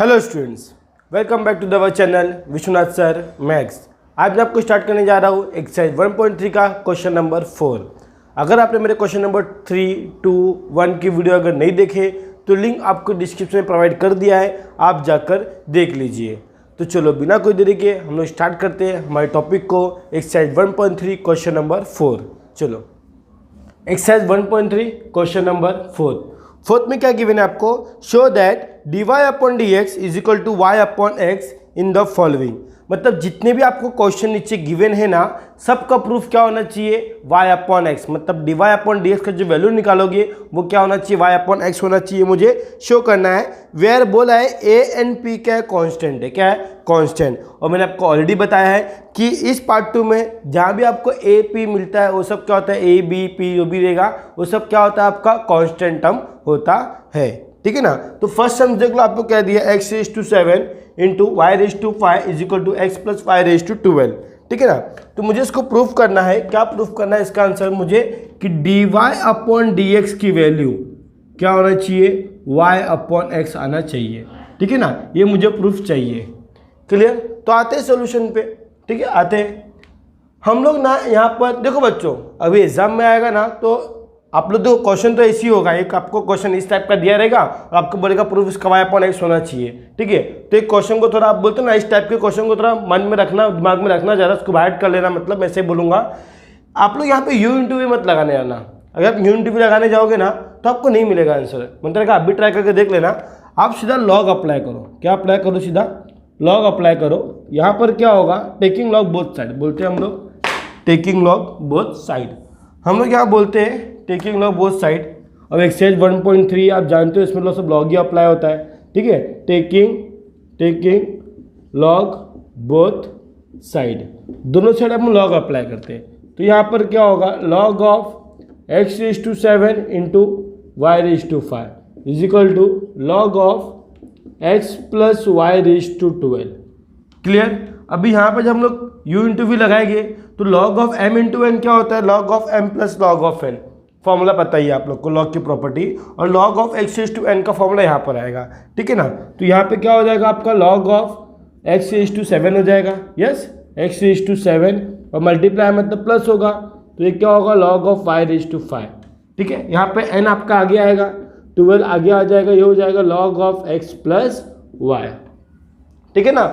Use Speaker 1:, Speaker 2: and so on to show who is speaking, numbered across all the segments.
Speaker 1: Hello students, welcome back to the our channel Vishwanath sir maths. आज मैं आपको start करने जा रहा हूँ एक्सरसाइज 1.3 का क्वेश्चन नंबर 4। अगर आपने मेरे क्वेश्चन नंबर 3, 2, 1 की वीडियो अगर नहीं देखे तो लिंक आपको डिस्क्रिप्शन में प्रोवाइड कर दिया है, आप जाकर देख लीजिए। तो चलो बिना कोई देरी के हम लोग स्टार्ट करते हैं हमारे टॉपिक को, एक्सरसाइज 1.3 क्वेश्चन नंबर 4। चलो एक्सरसाइज 1.3 क्वेश्चन नंबर 4। फोर्थ में क्या गिवन है आपको, show that dy upon d x is equal to y upon x in the following. मतलब जितने भी आपको क्वेश्चन नीचे गिवन है ना, सबका प्रूफ क्या होना चाहिए, y अपॉन एक्स। मतलब dy अपॉन डी एक्स का जो वैल्यू निकालोगे वो क्या होना चाहिए, y अपॉन एक्स होना चाहिए, मुझे शो करना है। वेयर बोला है a एंड p क्या है, कॉन्स्टेंट है, क्या है, कॉन्स्टेंट। और मैंने आपको ऑलरेडी बताया है कि इस पार्ट 2 में जहाँ भी आपको a p मिलता है वो सब क्या होता है, a b p जो भी रहेगा वो सब क्या होता है, आपका कॉन्स्टेंट टर्म होता है। ठीक है ना। तो फर्स्ट सम देख लो, आपको कह दिया x raise to 7 into y raise to 5 is equal to x plus y raise to 12। ठीक है ना। तो मुझे इसको प्रूफ करना है, क्या प्रूफ करना है, इसका आंसर मुझे कि d y upon d x की वैल्यू क्या होना चाहिए, y अपॉन एक्स आना चाहिए। ठीक है ना, ये मुझे प्रूफ चाहिए। क्लियर। तो आते हैं सोल्यूशन पे। ठीक है, आते हैं हम लोग ना। यहाँ पर देखो बच्चों, अभी एग्जाम में आएगा ना तो आप लोग देखो क्वेश्चन तो ऐसी होगा, एक आपको क्वेश्चन इस टाइप का दिया रहेगा और आपको बोलेगा प्रूफ इसका y अपॉन एक्स होना चाहिए। ठीक है, तो एक क्वेश्चन को थोड़ा आप बोलते ना, इस टाइप के क्वेश्चन को थोड़ा मन में रखना, दिमाग में रखना, ज़्यादा उसको बाइट कर लेना। मतलब मैं ऐसे बोलूँगा, आप लोग यहाँ पे u इंटू वी मत लगाने आना। अगर आप u इंटू वी लगाने जाओगे ना तो आपको नहीं मिलेगा आंसर। मतलब आप भी ट्राई करके देख लेना। आप सीधा लॉग अप्लाई करो। क्या अप्लाई करो, सीधा लॉग अप्लाई करो। यहाँ पर क्या होगा, टेकिंग लॉग बोथ साइड बोलते हैं हम लोग, टेकिंग लॉग बोथ साइड हम लोग यहाँ बोलते हैं, टेकिंग लॉग बोथ साइड। अब एक्सरसाइज 1.3 आप जानते हो, इसमें सब लॉग ही अप्लाई होता है। ठीक है, टेकिंग लॉग बोथ साइड, दोनों साइड हम लॉग अप्लाई करते हैं। तो यहाँ पर क्या होगा, log of x raise to 7 into y raise to 5 is equal to log of x plus y raise to 12। Clear. अभी यहाँ पर जब हम लोग u इंटू वी लगाएंगे तो log of m into n क्या होता है, log of m plus log of n। Formula पता ही है आप लोग को लॉग की प्रॉपर्टी। और log of x raise to n का फॉर्मूला यहाँ पर आएगा। ठीक है ना। तो यहाँ पे क्या हो जाएगा, आपका log of x raise to 7 हो जाएगा। यस, x रेज टू 7 और मल्टीप्लाई मतलब प्लस होगा, तो ये क्या होगा, log of y raise to 5। ठीक है, यहाँ पे n आपका आगे आएगा, 12 आगे आ जाएगा, ये हो जाएगा log of x plus y. ठीक है ना।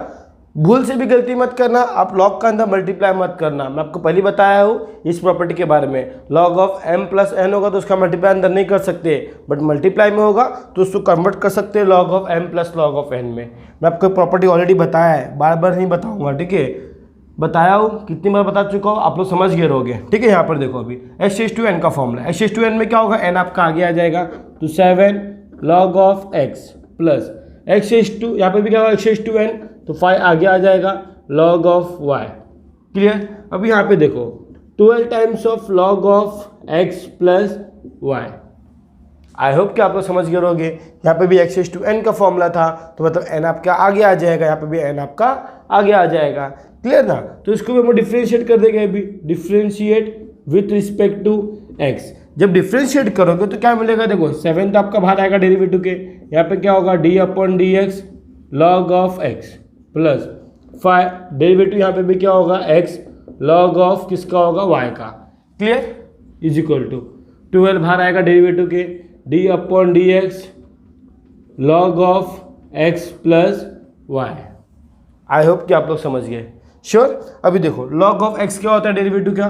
Speaker 1: भूल से भी गलती मत करना, आप लॉग का अंदर मल्टीप्लाई मत करना। मैं आपको पहले बताया हूँ इस प्रॉपर्टी के बारे में। Log of m plus n होगा तो उसका मल्टीप्लाई अंदर नहीं कर सकते, बट मल्टीप्लाई में होगा तो उसको कन्वर्ट कर सकते हैं log of m plus log of n में। मैं आपको प्रॉपर्टी ऑलरेडी बताया है, बार बार नहीं बताऊँगा। ठीक है, बताया हूँ, कितनी बार बता चुका हूँ, आप लोग समझ गए रहोगे। ठीक है, यहाँ पर देखो अभी x रेज टू n का formula, x raise to n में क्या होगा, n आपका आगे आ जाएगा, तो 7 log of x plus x raise to, यहाँ पर भी क्या होगा, x रेज टू n, तो 5 आगे आ जाएगा लॉग ऑफ y। क्लियर। अभी यहाँ पे देखो 12 times of log of x plus y. I hope कि आप लोग समझ गए रहोगे। यहाँ पे भी x रेज टू n का फॉर्मूला था, तो मतलब n आपका आगे आ जाएगा, यहाँ पे भी n आपका आगे आ जाएगा। क्लियर ना। तो इसको भी हम डिफ्रेंशिएट कर देंगे, अभी differentiate with respect to x। जब डिफ्रेंशिएट करोगे तो क्या मिलेगा, देखो 7 तो आपका बाहर आएगा डेरिवेटिव के, यहाँ पे क्या होगा, d upon d x log of x plus 5 derivative यहाँ पे भी क्या होगा, x लॉग ऑफ किसका होगा, y का। क्लियर। इज इक्वल टू 12 बाहर आएगा डेरिवेटिव के, d upon d x log of x plus y. I hope कि आप लोग समझ गए। श्योर। अभी देखो लॉग ऑफ x क्या होता है, डेरिवेटिव क्या,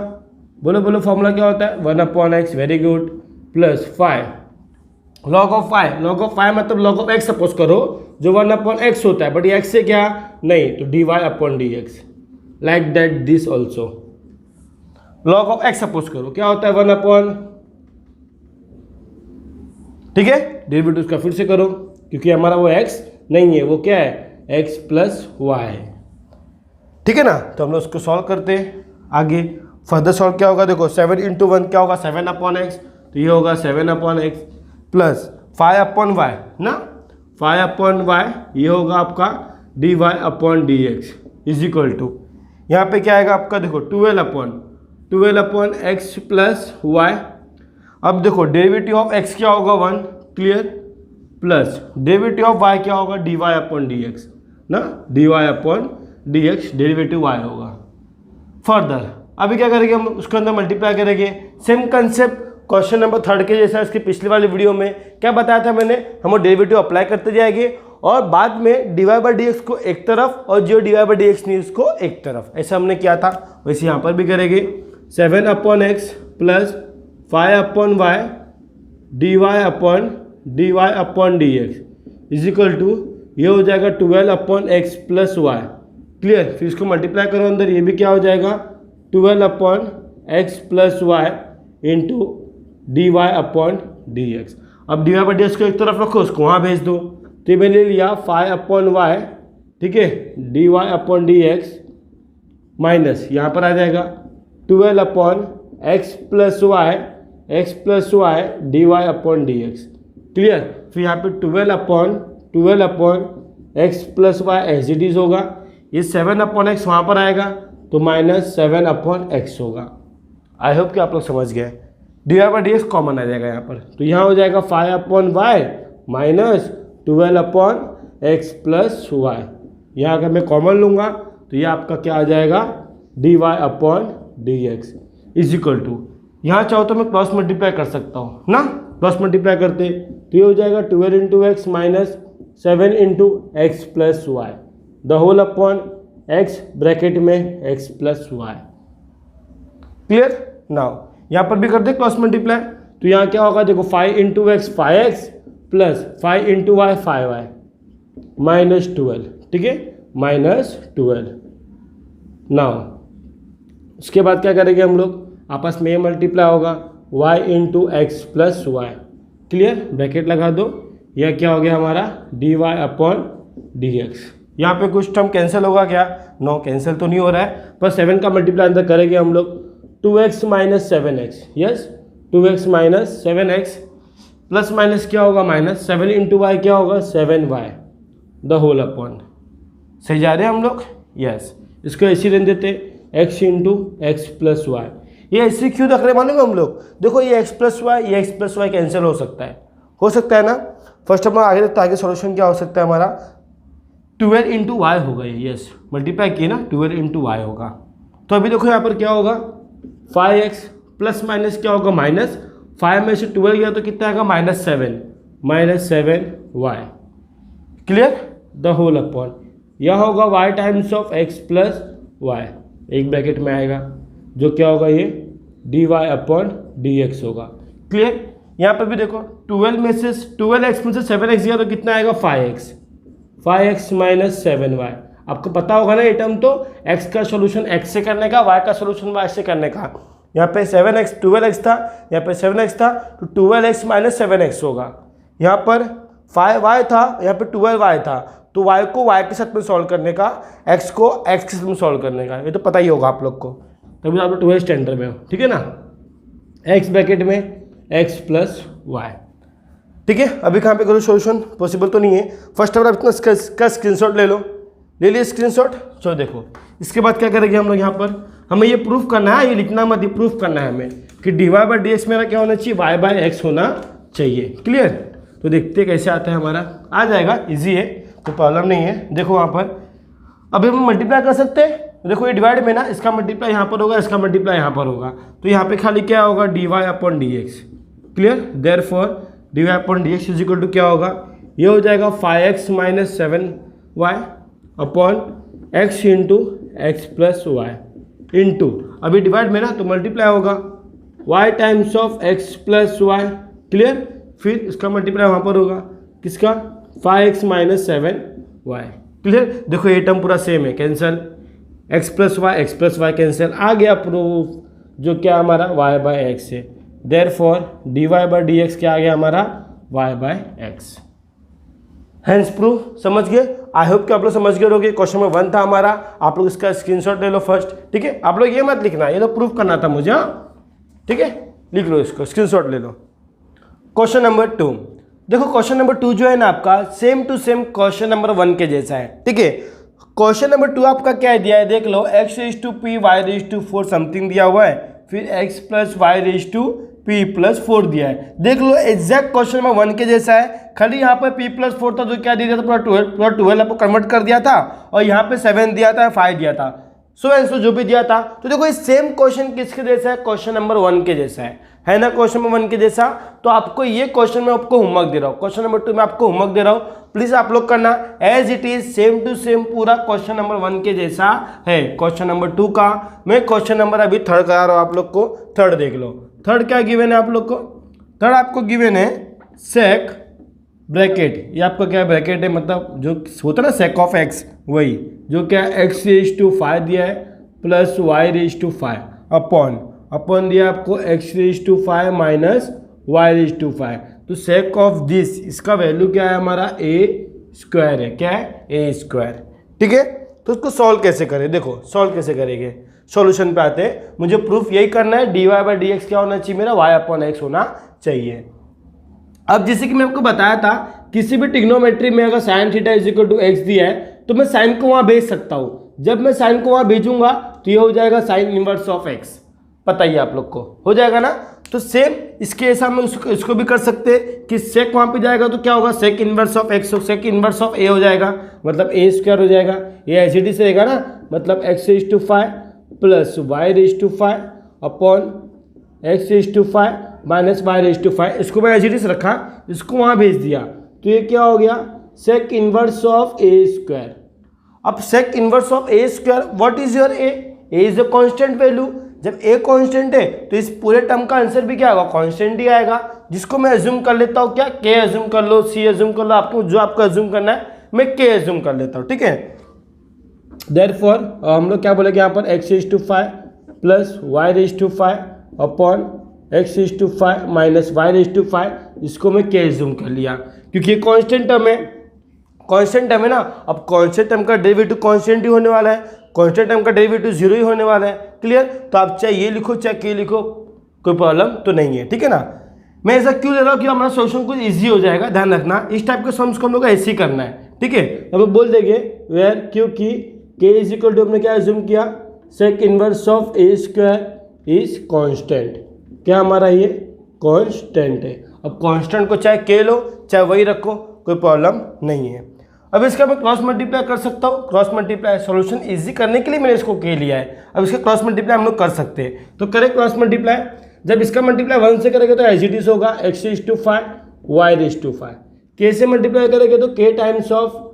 Speaker 1: बोलो बोलो, फॉर्मूला क्या होता है, 1 upon x, very good, plus 5 log of 5। Log of 5 मतलब लॉग ऑफ x सपोज करो जो 1 अपॉन एक्स होता है, बट ये x से क्या नहीं, तो dy upon d x, like that this also. Log of x suppose करो क्या होता है, 1 अपॉन, ठीक है, डेरिवेटिव उसका फिर से करो, क्योंकि हमारा वो x नहीं है, वो क्या है, x प्लस वाई है। ठीक है ना। तो हम लोग उसको सॉल्व करते हैं आगे। फर्दर सॉल्व क्या होगा, देखो 7 इंटू 1 क्या होगा, 7 अपॉन एक्स, तो ये होगा 7 upon x plus 5 upon y ना, 5 अपॉन वाई, ये होगा आपका d y upon d x is equal to, यहाँ पे क्या आएगा आपका, देखो 12 अपॉन एक्स प्लस वाई। अब देखो डेरिवेटिव ऑफ एक्स क्या होगा, 1। Clear. Plus derivative of y क्या होगा, d y upon d x ना, d y upon d x derivative y होगा। फर्दर अभी क्या करेंगे हम, उसके अंदर मल्टीप्लाई करेंगे। सेम कंसेप्ट क्वेश्चन नंबर 3 के जैसा इसकी पिछली वाली वीडियो में क्या बताया था मैंने, हम डेरिवेटिव अप्लाई करते जाएंगे और बाद में d y by d x को एक तरफ और जो d y by d x नहीं उसको एक तरफ, ऐसा हमने किया था, वैसे यहाँ पर भी करेंगे। 7 upon x plus 5 upon y d y upon d x is equal to ये हो जाएगा 12 upon x plus y. Clear, फिर इसको मल्टीप्लाई करो अंदर, ये भी क्या हो जाएगा 12 upon x plus y into d y upon d x. अब d y by d x को एक तरफ रखो, उसको वहाँ भेज दो, तो ये मैंने लिया 5 अपॉन वाई, ठीक है, d y upon d x minus यहाँ पर आ जाएगा 12 upon x plus y d y upon d x. Clear, फिर यहाँ पे 12 upon x plus y as it is होगा, ये 7 अपॉन एक्स वहाँ पर आएगा तो माइनस 7 अपॉन एक्स होगा। आई होप कि आप लोग समझ गए। D y by d x common आ जाएगा यहाँ पर, तो यहाँ हो जाएगा 5 upon y minus 12 upon x plus y. यहाँ अगर मैं कॉमन लूँगा तो ये आपका क्या आ जाएगा d y upon d x is equal to, यहाँ चाहो तो मैं क्रॉस मल्टीप्लाई कर सकता हूँ ना, क्रॉस मल्टीप्लाई करते तो ये हो जाएगा 12 into x minus 7 into x plus y the whole upon x bracket में x plus y. Clear, now यहाँ पर भी कर दे क्रॉस मल्टीप्लाई, तो यहाँ क्या होगा देखो 5 into x 5x plus 5 into y 5y minus 12, ठीक है, माइनस 12। नाउ उसके बाद क्या करेंगे हम लोग, आपस में ये मल्टीप्लाई होगा y into x plus y. Clear, bracket लगा दो, यह क्या हो गया हमारा d y upon d x. यहाँ पे कुछ टर्म कैंसिल होगा क्या, नो कैंसिल तो नहीं हो रहा है, पर 7 का मल्टीप्लाई अंदर करेंगे हम लोग 2x minus 7x, yes 2x minus 7x plus minus क्या होगा माइनस 7 इंटू वाई क्या होगा 7y द होल अपॉन। सही जा रहे हैं हम लोग, यस। इसको ऐसे रहने देते x into x plus y. ये ऐसे क्यों रख रहे मालूम हम लोग, देखो ये x प्लस वाई कैंसिल हो सकता है ना। फर्स्ट हम आगे देखते आगे सॉल्यूशन क्या हो सकता है हमारा, 12 इंटू वाई होगा ये, यस मल्टीप्लाई किए ना 12 इंटू वाई होगा। तो अभी देखो यहाँ पर क्या होगा 5x प्लस माइनस क्या होगा माइनस 5 में से 12 गया तो कितना आएगा minus 7y। Clear, the whole upon यह होगा y times of x plus y, एक ब्रैकेट में आएगा जो क्या होगा ये d y upon d x होगा। क्लियर, यहाँ पर भी देखो 12x में से 7x गया तो कितना आएगा 5x माइनस 7y। आपको पता होगा ना ये टर्म, तो x का सोल्यूशन x से करने का, y का सोल्यूशन y से करने का। यहाँ पे 12x था, यहाँ पे 7x था, तो 12x माइनस 7x होगा। यहाँ पर 5y था, यहाँ पे 12y था, तो y को y के साथ में सॉल्व करने का, x को x के साथ में सॉल्व करने का, ये तो पता ही होगा आप लोग को, तभी आप लोग 12 स्टैंडर्ड में हो, ठीक है ना। x ब्रैकेट में x प्लस वाई, ठीक है। अभी कहाँ पे करो सोल्यूशन, पॉसिबल तो नहीं है। फर्स्ट ऑफ ऑल आप इतना इसका स्क्रीनशॉट ले लिए स्क्रीनशॉट। चलो देखो इसके बाद क्या करेंगे हम लोग, यहाँ पर हमें ये प्रूफ करना है, ये लिखना मत, ये प्रूफ करना है हमें कि d y by d x मेरा क्या होना चाहिए, वाई बाई एक्स होना चाहिए। क्लियर, तो देखते कैसे आता है हमारा, आ जाएगा, इजी है, कोई प्रॉब्लम नहीं है। देखो वहाँ पर अभी हम मल्टीप्लाई कर सकते हैं, देखो ये डिवाइड में ना, इसका मल्टीप्लाई यहाँ पर होगा, इसका मल्टीप्लाई यहाँ पर होगा, तो यहाँ पे खाली क्या होगा d y upon d x. Clear, therefore d y upon d x is equal to क्या होगा, ये हो जाएगा 5x minus 7y upon x into x plus y into, अभी डिवाइड में ना तो मल्टीप्लाई होगा y times of x plus y. Clear, फिर इसका मल्टीप्लाई वहाँ पर होगा किसका 5x माइनस 7y। क्लियर, देखो ये टर्म पूरा सेम है, cancel x plus y cancel, आ गया प्रूफ जो क्या हमारा y बाई एक्स है। Therefore d y by d x क्या आ गया हमारा y by x. Hence proof, समझ गए। आई होप कि आप लोग समझ गए होंगे। क्वेश्चन नंबर 1 था हमारा, आप लोग इसका स्क्रीनशॉट ले लो फर्स्ट, ठीक है। आप लोग ये मत लिखना, ये तो प्रूफ करना था मुझे, हाँ ठीक है, लिख लो इसको, स्क्रीनशॉट ले लो। क्वेश्चन नंबर 2, देखो क्वेश्चन नंबर 2 जो है ना आपका same to same question number 1 के जैसा है, ठीक है। क्वेश्चन नंबर 2 आपका क्या दिया है, देख लो x raise to p y raise to 4 something दिया हुआ है, फिर x plus y raise to p+4 दिया है। देख लो एग्जैक्ट क्वेश्चन नंबर 1 के जैसा है, खाली यहाँ पर p+4 था तो क्या दिया था, पूरा 12 आपको कन्वर्ट कर दिया था और यहाँ पे 7 दिया था, 5 दिया था, सो एंड सो जो भी दिया था। तो देखो ये सेम क्वेश्चन किसके जैसा है, क्वेश्चन नंबर 1 के जैसा है ना, क्वेश्चन नंबर 1 के जैसा। तो आपको ये क्वेश्चन में आपको होमवर्क दे रहा हूँ, क्वेश्चन नंबर 2 में आपको होमवर्क दे रहा हूँ, प्लीज आप लोग करना as it is same to same, पूरा क्वेश्चन नंबर 1 के जैसा है। क्वेश्चन नंबर 2 का मैं क्वेश्चन नंबर अभी थर्ड करा रहा हूँ आप लोग को, थर्ड देख लो। थर्ड क्या गिवन है आप लोग को, थर्ड आपको गिवन है सेक ब्रैकेट, ये आपका क्या ब्रैकेट है, मतलब जो होता है ना सेक ऑफ एक्स, वही जो क्या x⁵ दिया है प्लस y⁵ अपॉन दिया आपको x⁵ माइनस y⁵। तो सेक ऑफ दिस, इसका वैल्यू क्या है हमारा a² है, क्या है a², ठीक है। तो उसको सॉल्व कैसे करें, देखो सॉल्व कैसे करेंगे, सॉल्यूशन पे आते हैं। मुझे प्रूफ यही करना है, dy/dx क्या होना चाहिए मेरा, y/x होना चाहिए। अब जैसे कि मैं आपको बताया था, किसी भी ट्रिग्नोमेट्री में अगर sin θ = x दिया है तो मैं साइन को वहां भेज सकता हूं। जब मैं साइन को वहां भेजूंगा तो ये हो जाएगा sin इनवर्स ऑफ x, पता ही आप लोग को हो जाएगा ना। तो सेम इसके ऐसा हम इसको भी कर सकते हैं कि सेक वहां पे जाएगा तो क्या होगा, sec inverse of x, sec inverse of a हो जाएगा, मतलब a² हो जाएगा। ये एसिडी से रहेगा ना, मतलब x⁵ plus y⁵ upon x⁵ minus y⁵। इसको मैं एसिडी से रखा, इसको वहां भेज दिया तो ये क्या हो गया, सेक इनवर्स ऑफ a²। अब sec inverse of a², what is your a is a constant value. जब a कांस्टेंट है तो इस पूरे टर्म का आंसर भी क्या होगा, कांस्टेंट ही आएगा, जिसको मैं अज्यूम कर लेता हूँ क्या, k अज्यूम कर लो, c अज्यूम कर लो, आपको जो आपको अज्यूम करना है मैं k अज्यूम कर लेता हूँ, ठीक है। देयरफॉर हम लोग क्या बोलेंगे यहाँ पर x⁵ plus y⁵ upon x⁵ minus y⁵, इसको मैं k अज्यूम कर लिया क्योंकि ये कांस्टेंट टर्म है, कांस्टेंट टर्म है ना। अब कांस्टेंट टर्म का डेरिवेटिव कांस्टेंट ही होने वाला है, कांस्टेंट टर्म का डेरिवेटिव 0 ही होने वाला है, क्लियर। तो आप चाहे ये लिखो चाहे के लिखो, कोई प्रॉब्लम तो नहीं है, ठीक है ना। मैं ऐसा क्यों ले रहा हूँ कि हमारा सॉल्यूशन कुछ इजी हो जाएगा, ध्यान रखना इस टाइप के सम्स को हम लोग को ऐसे ही करना है, ठीक है। अब बोल देंगे वेयर, क्योंकि k = हमने क्या एज्यूम किया, sec inverse of a² is constant, क्या हमारा ये कांस्टेंट है। अब कांस्टेंट को चाहे k लो चाहे वही रखो, कोई प्रॉब्लम नहीं है। अब इसका मैं क्रॉस मल्टीप्लाई कर सकता हूँ, क्रॉस मल्टीप्लाई सॉल्यूशन इजी करने के लिए मैंने इसको k लिया है। अब इसका क्रॉस मल्टीप्लाई हम लोग कर सकते हैं, तो करें क्रॉस मल्टीप्लाई। जब इसका मल्टीप्लाई 1 से करेंगे तो एज होगा x⁵ y⁵, k से मल्टीप्लाई करेंगे तो k times of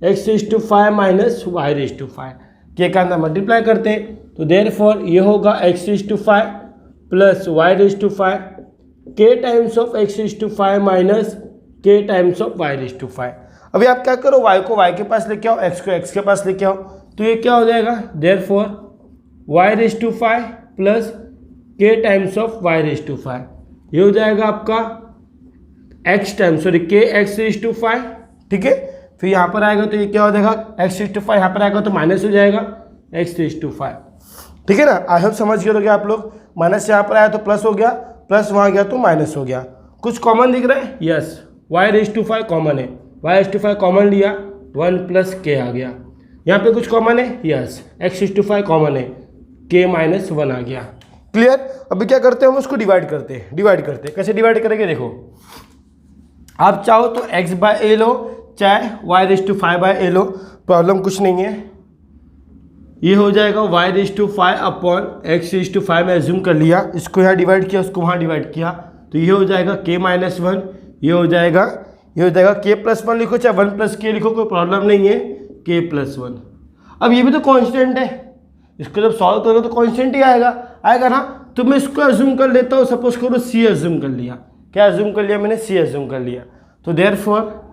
Speaker 1: x⁵ minus y⁵, k का अंदर मल्टीप्लाई करते हैं तो देयरफॉर ये होगा x⁵ plus y⁵, k times of x⁵ minus k times of y⁵। अभी आप क्या करो, y को y के पास लेके आओ, x को x के पास लेके आओ, तो ये क्या हो जाएगा, therefore y⁵ plus k times of y⁵, ये हो जाएगा आपका x times, sorry k x⁵, ठीक है। फिर यहाँ पर आएगा तो ये क्या हो जाएगा, x⁵, यहाँ पर आएगा तो माइनस हो जाएगा x⁵, ठीक है ना। आई होप समझ गए होगे आप लोग। माइनस यहाँ पर आया तो प्लस हो गया, प्लस वहाँ गया तो माइनस हो गया। कुछ कॉमन दिख रहा है, यस y⁵ कॉमन है, y⁵ कॉमन लिया 1 प्लस k आ गया। यहाँ पे कुछ कॉमन है, यस x⁵ कॉमन है, k माइनस 1 आ गया, क्लियर। अभी क्या करते हैं, हम उसको डिवाइड करते हैं, कैसे डिवाइड करेंगे देखो, आप चाहो तो x/a लो चाहे y⁵ लो, प्रॉब्लम कुछ नहीं है। ये हो जाएगा y⁵ अपॉन x⁵ में एज्यूम कर लिया, इसको यहाँ डिवाइड किया उसको वहाँ डिवाइड किया, तो ये हो जाएगा k माइनस 1, ये हो जाएगा k+1 लिखो चाहे 1 प्लस k लिखो, कोई प्रॉब्लम नहीं है, k+1। अब ये भी तो कांस्टेंट है, इसको जब सॉल्व करोगे तो कांस्टेंट ही आएगा ना। तो मैं इसको एज्यूम कर लेता हूँ, सपोज करो c एज्यूम कर लिया, क्या एज्यूम कर लिया मैंने, c एज्यूम कर लिया। तो देयरफॉर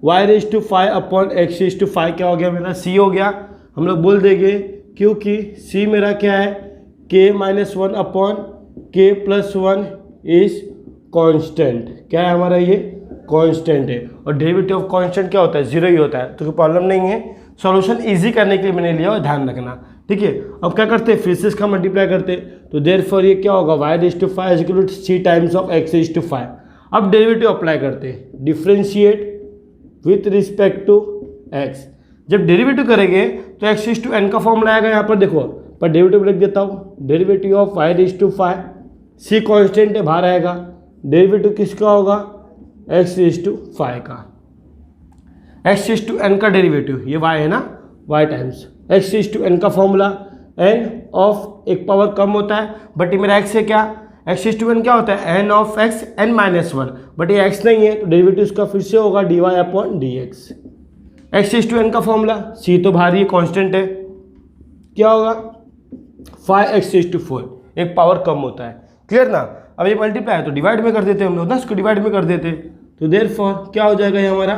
Speaker 1: y⁵ अपॉन x⁵ क्या हो गया मेरा, c हो गया। हम लोग बोल देंगे क्योंकि c मेरा क्या है, k-1 upon k+1 is constant, क्या है हमारा ये कांस्टेंट है, और डेरिवेटिव ऑफ कांस्टेंट क्या होता है, 0 ही होता है, तो कोई प्रॉब्लम नहीं है। सॉल्यूशन इजी करने के लिए मैंने लिया और ध्यान रखना, ठीक है। अब क्या करते हैं, फिर से इसका मल्टीप्लाई करते हैं, तो देयरफॉर ये क्या होगा, y⁵ c times of x⁵। अब डेरिवेटिव अप्लाई करते हैं, differentiate with respect to x। जब डेरिवेटिव करेंगे तो x⁴n का फॉर्मूला आएगा, यहाँ पर देखो, पर डेरिवेटिव लिख देता हूँ, derivative of y⁵ C constant है, बाहर आएगा। डेरिवेटिव किसका होगा? x⁵ का, x⁵n का डेरिवेटिव, ये y है ना, y टाइम्स x⁵n का फॉर्मूला, n ऑफ एक पावर कम होता है, बट ये मेरा x है क्या, x⁵n क्या होता है, n of x n-1, but ये x नहीं है तो डेरिवेटिव इसका फिर से होगा dy/dx। x⁵n का फॉर्मूला, c तो बाहर ही कांस्टेंट है, क्या होगा 5x⁴, एक पावर कम होता है। क्लियर ना? अब ये मल्टीप्लाई है तो डिवाइड में कर देते हम लोग ना, इसको डिवाइड में कर देते, तो देयरफॉर क्या हो जाएगा ये हमारा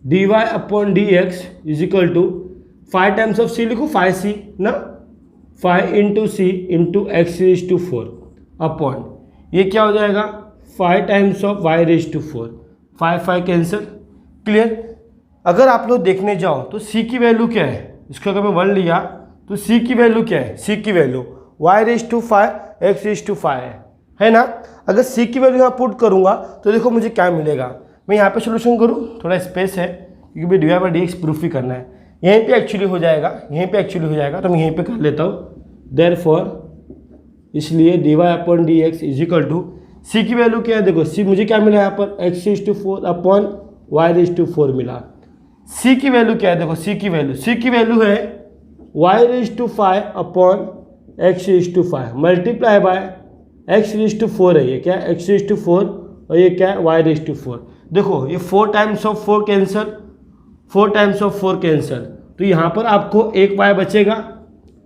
Speaker 1: dy/dx is equal to 5 times of c, लिखो 5c ना, 5 इंटू सी इंटू x⁴ अपॉन ये क्या हो जाएगा 5 times of y⁴, 5 cancel. Clear? अगर आप लोग देखने जाओ तो c की वैल्यू क्या है, इसको अगर मैं 1 लिया तो c की वैल्यू क्या है, c की वैल्यू y⁵ x⁵ है ना। अगर c की वैल्यू यहाँ पुट करूँगा तो देखो मुझे क्या मिलेगा। मैं यहाँ पे सोल्यूशन करूँ, थोड़ा स्पेस है क्योंकि भाई dy/dx प्रूफ ही करना है। यहीं पे एक्चुअली हो जाएगा, यहीं पे एक्चुअली हो जाएगा, तो मैं यहीं पे कर लेता हूँ। देयरफॉर इसलिए dy/dx is equal to c की वैल्यू क्या है, देखो c मुझे क्या मिला यहाँ पर x⁴ अपॉन y⁴ मिला। c की वैल्यू क्या है, देखो c की वैल्यू है y⁵ upon x⁵ multiply by x⁴ है, ये क्या है x⁴ और ये क्या है y⁴। देखो ये 4 times of 4 cancel, 4 times of 4 cancel, तो यहाँ पर आपको एक y बचेगा,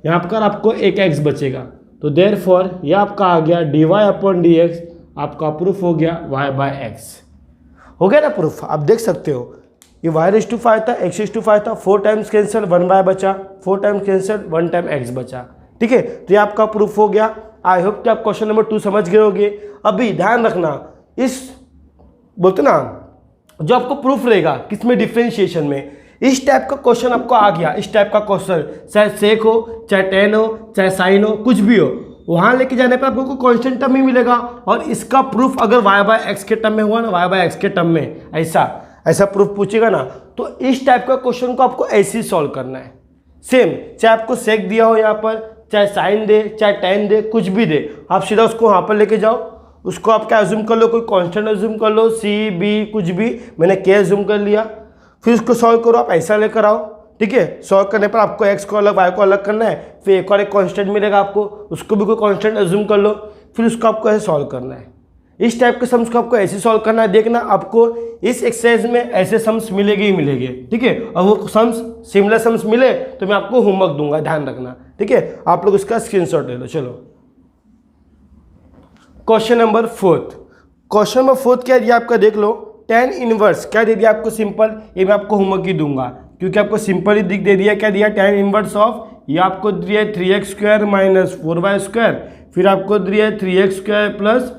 Speaker 1: यहाँ पर आपको एक x बचेगा, तो देयरफॉर ये आपका आ गया dy/dx, आपका प्रूफ हो गया y/x। हो गया ना प्रूफ? आप देख सकते हो ये y⁵ था, x⁵ था, 4 टाइम्स कैंसिल 1y बचा, 4 टाइम्स कैंसिल 1 टाइम x बचा। ठीक है, तो ये आपका प्रूफ हो गया। आई होप कि आप क्वेश्चन नंबर 2 समझ गए होंगे। अभी ध्यान रखना, इस बोलते ना जो आपको प्रूफ रहेगा किसमें, डिफरेंशिएशन में, इस टाइप का क्वेश्चन आपको आ गया, इस टाइप का क्वेश्चन, चाहे सेक हो, चाहे टेन हो, चाहे साइन हो, कुछ भी हो, वहां लेके जाने पर आपको कांस्टेंट टर्म ही मिलेगा। और इसका प्रूफ अगर y/x के टर्म में हुआ ना, y/x के टर्म में ऐसा प्रूफ पूछेगा ना, तो इस टाइप का क्वेश्चन को आपको ऐसे ही सॉल्व करना है। सेम, चाहे आपको सेक दिया हो यहाँ पर, चाहे साइन दे, चाहे टेन दे, कुछ भी दे, आप सीधा उसको वहाँ पर लेके जाओ, उसको आप क्या अज्यूम कर लो, कोई कांस्टेंट अज्यूम कर लो, सी बी कुछ भी, मैंने के अज्यूम कर लिया, फिर उसको सॉल्व करो, आप ऐसा लेकर आओ। ठीक है, सॉल्व करने पर आपको x को अलग y को अलग करना है, फिर एक और एक कांस्टेंट मिलेगा आपको, उसको भी कोई कांस्टेंट अज्यूम कर लो, फिर उसको आपको ऐसे सॉल्व करना है। इस टाइप के सम्स को आपको ऐसे सॉल्व करना है। देखना आपको इस एक्सरसाइज में ऐसे सम्स मिलेंगे ही मिलेंगे। ठीक है, और वो सम्स सिमिलर सम्स मिले तो मैं आपको होमवर्क दूंगा, ध्यान रखना। ठीक है, आप लोग इसका स्क्रीनशॉट ले लो। चलो क्वेश्चन नंबर 4। क्वेश्चन नंबर 4 क्या दिया आपका, देख लो। tan इनवर्स क्या दे दिया आपको, सिंपल, ये मैं आपको होमवर्क ही दूंगा क्योंकि आपको सिंपल ही दे दिया। क्या दिया, tan इनवर्स ऑफ, ये आपको दिया 3x² माइनस 4y², फिर आपको दिया 3x² plus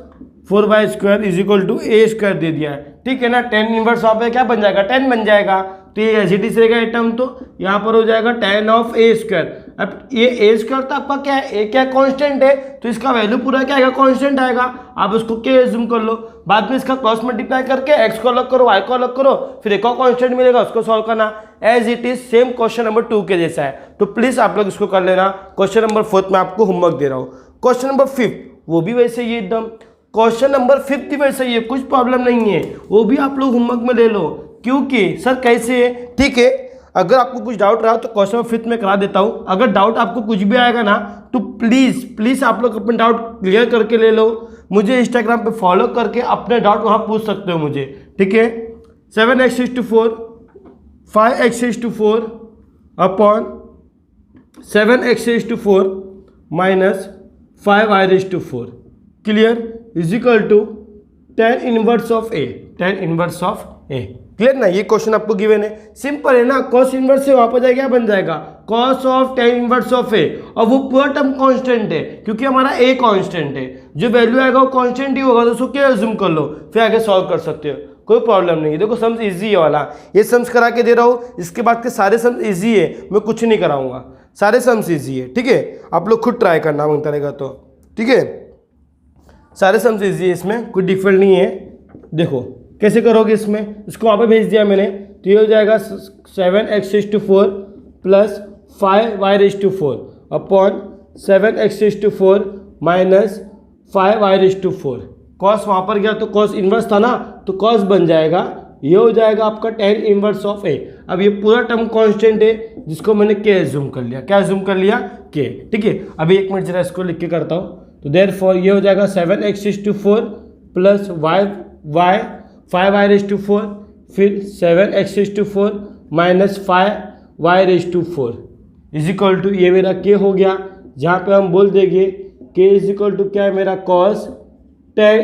Speaker 1: 4y² is equal to a² दे दिया है। ठीक है ना, tan इनवर्स ऑफ है, क्या बन जाएगा, 10 बन जाएगा, तो ये एज इट इज रहेगा ये टर्म, तो यहाँ पर हो जाएगा tan ऑफ a²। अब ये a² तो आपका क्या है, a क्या कांस्टेंट है, तो इसका वैल्यू पूरा क्या आएगा, कांस्टेंट आएगा। आप उसको के एज्यूम कर लो, बाद में इसका क्रॉस मल्टीप्लाई करके x को अलग करो, y को अलग करो, फिर एक और कांस्टेंट मिलेगा, उसको सॉल्व करना। As it is same question number 2 के जैसा है, तो प्लीज आप लोग इसको कर लेना। क्वेश्चन नंबर 4 में आपको होमवर्क दे रहा हूँ। क्वेश्चन नंबर 5 वो भी वैसे ही एकदम, क्वेश्चन नंबर 5 भी वैसे ही है, कुछ प्रॉब्लम नहीं है, वो भी आप लोग होमवर्क में ले लो। क्योंकि सर कैसे है, ठीक है, अगर आपको कुछ डाउट रहा तो क्वेश्चन नंबर 5 में करा देता हूँ। अगर डाउट आपको कुछ भी आएगा ना तो प्लीज आप लोग अपने डाउट क्लियर करके ले लो। मुझे इंस्टाग्राम पे फॉलो करके अपने डाउट वहाँ पूछ सकते हो मुझे। ठीक है, 7x⁴ 5x⁴ upon 7x⁴ minus 5y⁴, clear, is equal to tan inverse of a, tan inverse of a। Clear ना, ये क्वेश्चन आपको गिवन है, सिंपल है ना। cos इनवर्स से वापस जाएगा, क्या बन जाएगा, cos of tan inverse of a, और वो पूरा टर्म कांस्टेंट है क्योंकि हमारा a कांस्टेंट है, जो वैल्यू आएगा वो कांस्टेंट ही होगा, तो उसको क्या अज्यूम कर लो, फिर आगे सॉल्व कर सकते हो, कोई प्रॉब्लम नहीं है। देखो सम्स इजी है वाला, ये सम्स करा के दे रहा हूँ, इसके बाद के सारे सम्स इजी है, मैं कुछ नहीं कराऊंगा, सारे सम्स इजी है। ठीक है, आप लोग खुद ट्राई करना मांगता रहेगा तो। ठीक है, सारे सम्स इजी है, इसमें कोई डिफरेंट नहीं है। देखो कैसे करोगे, इसमें इसको वहाँ पे भेज दिया मैंने, तो ये हो जाएगा 7x⁴ plus 5y⁴ upon 7x⁴ minus 5y4। Cos वहाँ पर गया तो कॉस इन्वर्स था ना, तो कॉस बन जाएगा, ये हो जाएगा आपका tan इन्वर्स ऑफ a। अब ये पूरा टर्म कांस्टेंट है जिसको मैंने k एज्यूम कर लिया। क्या एज्यूम कर लिया? k। ठीक है, अभी एक मिनट जरा इसको लिख के करता हूँ। तो देयरफॉर ये हो जाएगा 7x4 प्लस y 5y4, फिर 7x4 minus 5y4 is equal to, ये मेरा k हो गया, जहाँ पे हम बोल देंगे k इज इक्वल टू क्या है मेरा, cos tan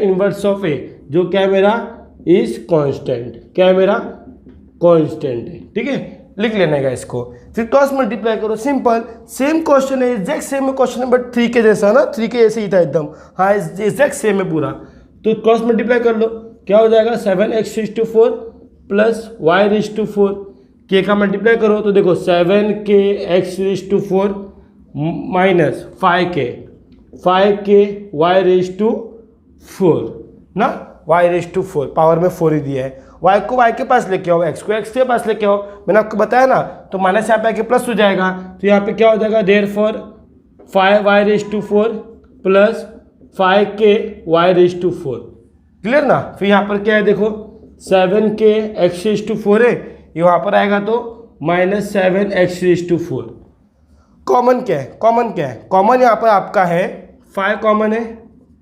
Speaker 1: inverse of a, जो क्या है मेरा इज कांस्टेंट। क्या है मेरा? कांस्टेंट है। ठीक है, लिख लेने का इसको, फिर क्रॉस मल्टीप्लाई करो, सिंपल। सेम क्वेश्चन है, एग्जैक्ट सेम है क्वेश्चन नंबर 3 के जैसा ना, 3 के जैसे ही था एकदम। हाँ, एग्जैक्ट सेम है पूरा। तो क्रॉस मल्टीप्लाई कर लो, क्या हो जाएगा 7x4 प्लस y4, के का मल्टीप्लाई करो तो देखो 7kx4 माइनस 5k y4 ना, y4 पावर में 4 ही दिया है। y को y के पास लेके आओ, x को x के पास लेके आओ, मैंने आपको बताया ना। तो माइनस यहाँ पे आके प्लस हो जाएगा, तो यहाँ पे क्या हो जाएगा, therefore 5y4 plus 5k clear ना। फिर यहाँ पर क्या है देखो 7kx4 है, ये वहाँ पर आएगा तो माइनस 7x4। कॉमन क्या है? कॉमन यहाँ पर आपका है 5 कॉमन है।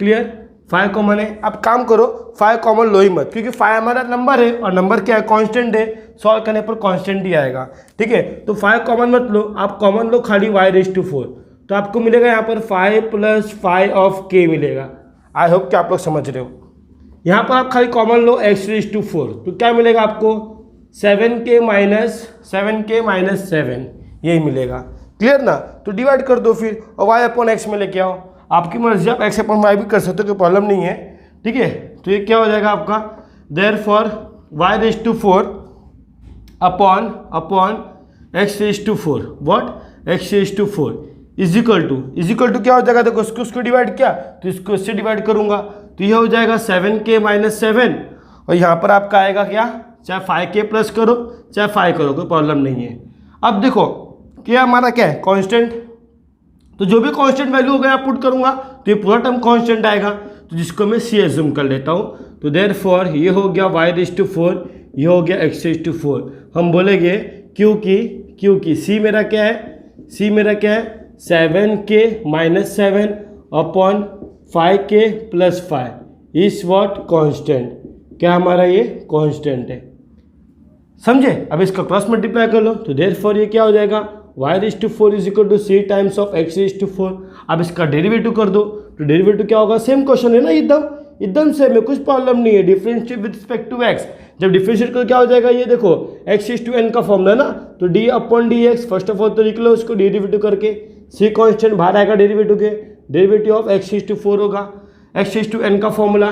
Speaker 1: क्लियर, 5 कॉमन है। अब काम करो, 5 कॉमन लो ही मत, क्योंकि 5 हमारा नंबर है और नंबर क्या है, कांस्टेंट है, सॉल्व करने पर कांस्टेंट ही आएगा। ठीक है, तो 5 कॉमन मत लो, आप कॉमन लो खाली y4, तो आपको मिलेगा यहाँ पर 5 प्लस 5 ऑफ k मिलेगा। आई होप कि आप लोग समझ रहे हो। यहाँ पर आप खाली कॉमन लो x4, तो क्या मिलेगा आपको 7k माइनस 7 यही मिलेगा। क्लियर ना। तो डिवाइड कर दो फिर, और y/x में लेके आओ, आपकी मर्जी, आप x/y भी कर सकते हो, कोई प्रॉब्लम नहीं है। ठीक है, तो ये क्या हो जाएगा आपका, therefore y4 upon x4, what, x4 is equal to क्या हो जाएगा, देखो उसको डिवाइड किया तो इसको इससे डिवाइड करूंगा, तो ये हो जाएगा 7k माइनस 7, और यहाँ पर आपका आएगा क्या, चाहे 5k प्लस करो चाहे 5 करो, कोई प्रॉब्लम नहीं है। अब देखो क्या हमारा क्या है, कांस्टेंट, तो जो भी कांस्टेंट वैल्यू हो गया पुट करूंगा तो ये पूरा टर्म कांस्टेंट आएगा, तो जिसको मैं c एज्यूम कर लेता हूँ। तो देयरफॉर ये हो गया y4, ये हो गया x4। हम बोलेंगे क्योंकि c मेरा क्या है 7k minus 7 upon 5k plus 5 is what, constant. क्या हमारा ये कांस्टेंट है, समझे। अब इसका क्रॉस मल्टीप्लाई कर लो, तो देयरफॉर ये क्या हो जाएगा, y4 is equal to c times of x4। अब इसका डेरिवेटिव कर दो, तो डेरिवेटिव क्या होगा, सेम क्वेश्चन है ना, एकदम सेम है, कुछ प्रॉब्लम नहीं है। Differentiate with respect to x, जब डिफरेंशिएट करो क्या हो जाएगा, ये देखो x/n का फॉर्मूला है ना, तो d/dx फर्स्ट ऑफ ऑल तो लिख लो उसको डेरिवेटिव करके, c कांस्टेंट बाहर आएगा डेरिवेटिव के, डेरिवेटिव ऑफ x/4 होगा, x/n का फॉर्मूला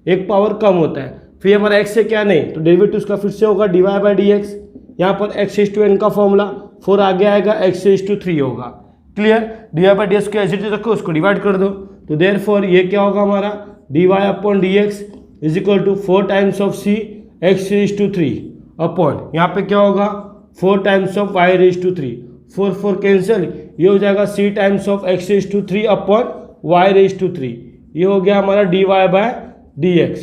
Speaker 1: एक पावर कम होता है, फिर हमारा x से क्या नहीं, तो डेरिवेटिव उसका फिर से होगा dy/dx, यहाँ पर x/n का फॉर्मूला 4 आगे आएगा, x/3 होगा। क्लियर, dy/dx को एज इट इज रखो, उसको डिवाइड कर दो, तो देयरफॉर ये क्या होगा हमारा, dy/dx is equal to 4 times of c x/3 upon, यहाँ पे क्या होगा 4 टाइम्स ऑफ y/3, 4 कैंसिल, ये हो जाएगा c times of x/3 upon y/3, ये हो गया हमारा dy/dx।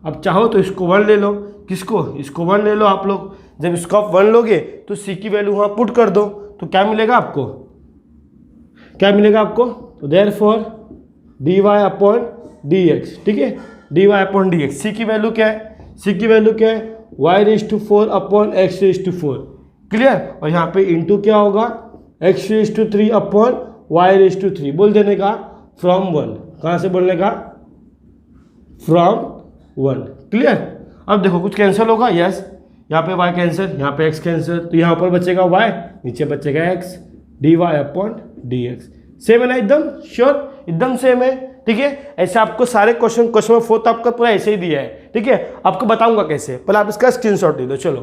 Speaker 1: अब चाहो तो इसको 1 ले लो, किसको, इसको 1 ले लो आप लोग। जब इसको आप 1 लोगे तो c की वैल्यू वहाँ पुट कर दो, तो क्या मिलेगा आपको, तो देयरफॉर dy/dx। ठीक है, dy/dx, c की वैल्यू क्या है, y/4 अपॉन x/4। क्लियर, और यहाँ पे इंटू क्या होगा, x/3 अपॉन y/3, बोल देने का फ्रॉम 1, कहाँ से बोलने का, फ्रॉम 1। क्लियर। अब देखो कुछ कैंसिल होगा, यस, यहाँ पे y कैंसिल, यहाँ पे x कैंसिल, तो यहाँ पर बचेगा y, नीचे बचेगा x, dy/dx। सेम है ना, एकदम श्योर, एकदम सेम है। ठीक है, ऐसे आपको सारे क्वेश्चन में 4 आपका पूरा ऐसे ही दिया है। ठीक है, आपको बताऊंगा कैसे, पहले आप इसका स्क्रीनशॉट ले लो। चलो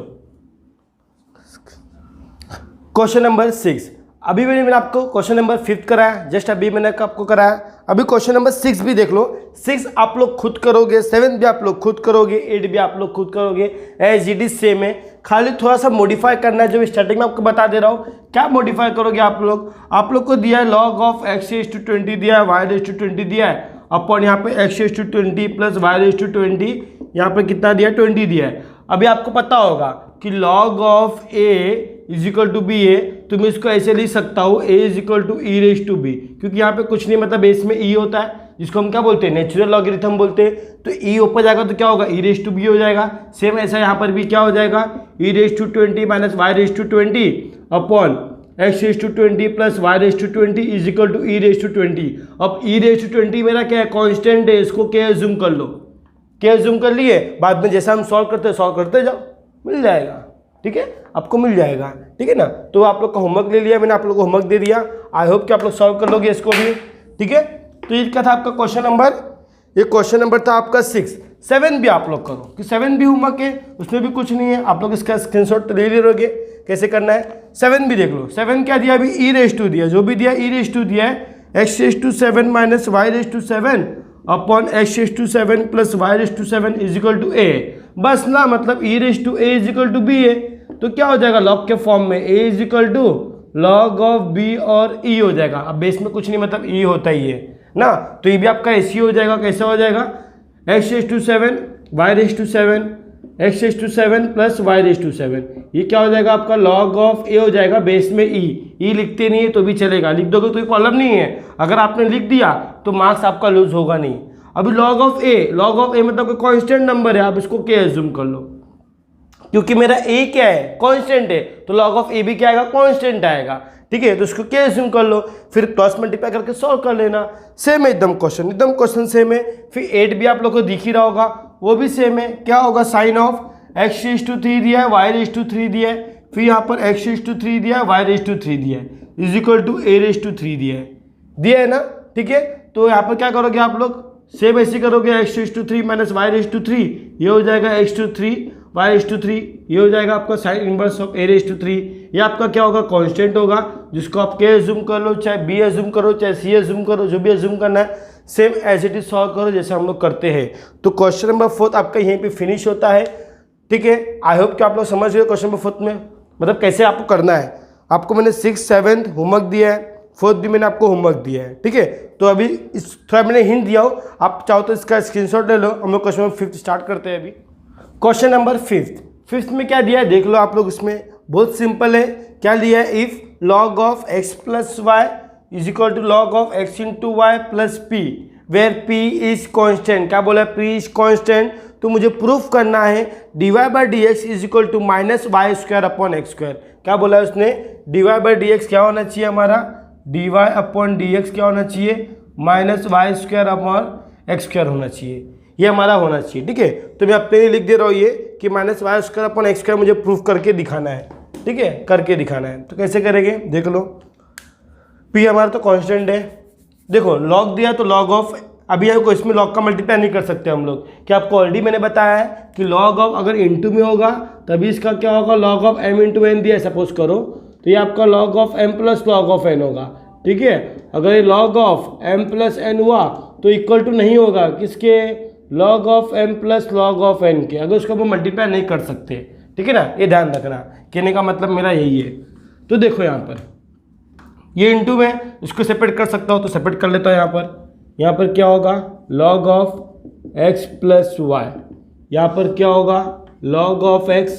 Speaker 1: क्वेश्चन नंबर 6, अभी मैंने आपको क्वेश्चन नंबर 5 कराया, जस्ट अभी मैंने आपको कराया। अभी क्वेश्चन नंबर 6 भी देख लो। 6 आप लोग खुद करोगे, 7 भी आप लोग खुद करोगे, 8 भी आप लोग खुद करोगे, एज इट इज सेम है। खाली थोड़ा सा मॉडिफाई करना है, जो स्टार्टिंग में आपको बता दे रहा हूँ। क्या मॉडिफाई करोगे आप लोग को दिया है log ऑफ x⁻20 दिया है, y⁻20 दिया है, अपॉन यहाँ पे x⁻20 प्लस y⁻20, यहाँ पे कितना दिया है 20 दिया है। अभी आपको पता होगा कि log of a is equal to b है, तो मैं इसको ऐसे लिख सकता हूँ a is equal to e raise to b, क्योंकि यहाँ पे कुछ नहीं मतलब बेस में e होता है, जिसको हम क्या बोलते हैं नेचुरल लॉगरिथम बोलते हैं। तो e ऊपर जाएगा तो क्या होगा ई रेज टू बी हो जाएगा। सेम ऐसा यहाँ पर भी क्या हो जाएगा e raise to 20 minus y raise to 20 upon x⁻20 plus y⁻20 is equal to e raise to 20। अब ई रेज टू 20 मेरा क्या है कॉन्स्टेंट है, इसको क्या एज्यूम कर लो, क्या एज्यूम कर लिए, बाद में जैसा हम सॉल्व करते जाओ, मिल जाएगा। ठीक है, आपको मिल जाएगा। ठीक है ना, तो आप लोग का होमवर्क ले लिया मैंने, आप लोग को होमवर्क दे दिया। आई होप कि आप लोग सॉल्व कर लोगे इसको भी। ठीक है, तो ये क्या था आपका क्वेश्चन नंबर, ये क्वेश्चन नंबर था आपका 6। 7 भी आप लोग करो कि 7 भी होमवर्क है, उसमें भी कुछ नहीं है, आप लोग इसका स्क्रीनशॉट ले लोगे कैसे करना है। 7 भी देख लो। 7 क्या दिया अभी ई रेज टू दिया, जो भी दिया ई रेज टू दिया है, x⁻7 minus y⁻7 upon x⁻7 plus y⁻7 is equal to a. बस ना, मतलब e raise to a is equal to b है, तो क्या हो जाएगा लॉग के फॉर्म में a is equal to log of b और e हो जाएगा। अब बेस में कुछ नहीं मतलब e होता ही है ना, तो ये भी आपका ऐसे हो जाएगा। कैसे हो जाएगा x⁻7 y⁻7 x⁻7 plus y⁻7, ये क्या हो जाएगा आपका लॉग ऑफ a हो जाएगा, बेस में e लिखते नहीं है तो भी चलेगा, लिख दोगे तो कोई प्रॉब्लम नहीं है। अगर आपने लिख दिया तो मार्क्स आपका लूज होगा नहीं। अभी लॉग ऑफ a मतलब कोई कांस्टेंट नंबर है, आप इसको क्या एज्यूम कर लो, क्योंकि मेरा a क्या है कांस्टेंट है, तो log ऑफ a भी क्या आएगा कांस्टेंट आएगा। ठीक है, तो इसको क्या एज्यूम कर लो, फिर क्रॉस मल्टीप्लाई करके सॉल्व कर लेना। सेम है एकदम क्वेश्चन सेम है। फिर 8 भी आप लोग को दिख ही रहा होगा, वो भी सेम है। क्या होगा साइन ऑफ x⁻3 दिया है, y⁻3 दिया है, फिर यहाँ पर x⁻3 दिया है, y⁻3 दिया है, इज इक्वल टू a⁻3 दिया है ना। ठीक है, तो यहाँ पर क्या करोगे आप लोग, सेम ऐसे करोगे x⁻3 माइनस y⁻3, ये हो जाएगा x⁻3 y⁻3, ये हो जाएगा आपका साइन इनवर्स ऑफ a⁻3। ये आपका क्या होगा कांस्टेंट होगा, जिसको आप क्या एज्यूम कर लो, चाहे b एज्यूम करो चाहे c एज्यूम करो, जो भी एज्यूम करना है same as it is solve करो जैसे हम लोग करते हैं। तो क्वेश्चन नंबर 4 आपका यहीं पे फिनिश होता है। ठीक है, आई होप कि आप लोग समझ गए क्वेश्चन नंबर 4 में मतलब कैसे आपको करना है। आपको मैंने 6, 7 होमवर्क दिया है, 4th भी मैंने आपको होमवर्क दिया है। ठीक है, तो अभी इस थोड़ा मैंने हिंट दिया हो, आप चाहो तो इसका स्क्रीनशॉट ले लो। हम लोग क्वेश्चन नंबर 5 स्टार्ट करते हैं अभी। क्वेश्चन नंबर 5 में क्या दिया है देख लो आप लोग, इसमें बहुत सिंपल है। क्या दिया है, if log of x plus y is equal to log of x into y plus p, where p is constant. क्या बोला, p इज कॉन्स्टेंट, तो मुझे प्रूफ करना है dy/dx is equal to minus y square upon x square. क्या बोला है उसने, dy/dx क्या होना चाहिए हमारा, dy/dx क्या होना चाहिए, minus y square upon x square होना चाहिए, ये हमारा होना चाहिए। ठीक है, तो मैं अपने लिए लिख दे रहा हूँ ये कि minus y square upon x square मुझे प्रूफ करके दिखाना है। ठीक है, करके दिखाना है, तो कैसे करेंगे देख लो। p हमारा तो कांस्टेंट है, देखो लॉग दिया तो लॉग ऑफ, अभी आपको इसमें लॉग का मल्टीप्लाई नहीं कर सकते हम लोग, कि आपको ऑलरेडी मैंने बताया है कि लॉग ऑफ अगर इंटू में होगा तभी इसका क्या होगा, log of m into n दिया सपोज करो, तो ये आपका log of m plus log of n होगा। ठीक है, अगर ये log of m plus n हुआ तो इक्वल टू नहीं होगा किसके, log of m plus log of n के, अगर उसको हम मल्टीप्लाई नहीं कर सकते। ठीक है ना, ये ध्यान रखना, कहने का मतलब मेरा यही है। तो देखो यहाँ पर ये इंटू में इसको सेपरेट कर सकता हूँ तो सेपरेट कर लेता हूँ। यहाँ पर क्या होगा, log of x plus y, यहाँ पर क्या होगा log of x